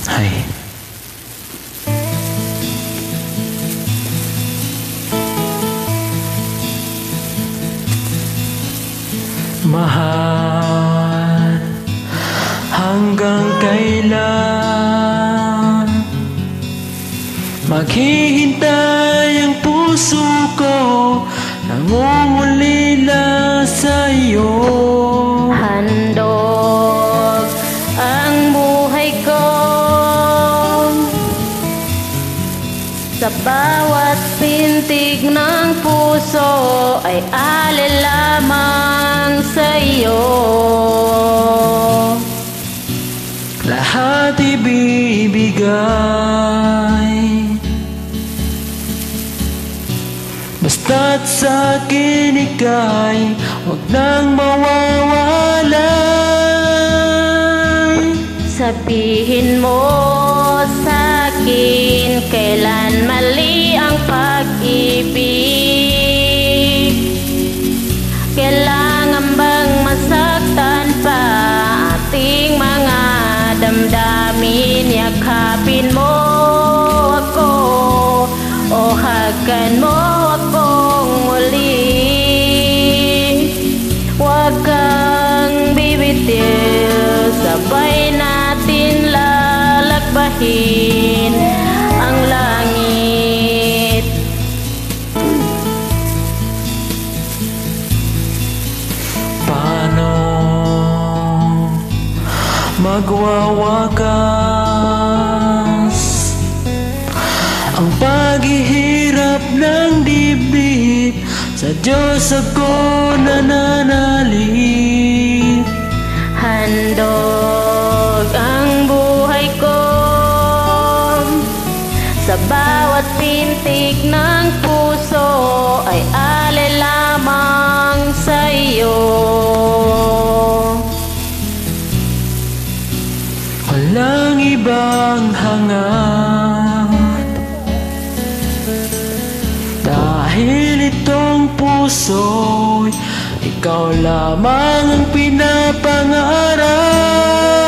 Ay. Mahal, hanggang kailan maghihintay ang puso ko, nangungulila sa'yo. Handog ang buhay ko sa bawat pintig ng puso ay alay lamang sa'yo. Lahat ibibigay, basta't sa'kin ika'y huwag nang mawawalay. Sabihin mo sa'kin kailan mali ang pag-ibig. Kailangan bang masaktan pa ating mga damdamin? Yakapin mo ako o hagan mo akong muli. Huwag kang bibitiw, sabay natin lalakbahin ang langit. Paano magwawakas ang paghihirap ng dibdib? Sa Diyos ako nananalig. Handog ang buhay ko sa bawat pintig ng puso ay alay lamang sa'yo. Walang ibang hangat, dahil itong puso'y ikaw lamang ang pinapangarap.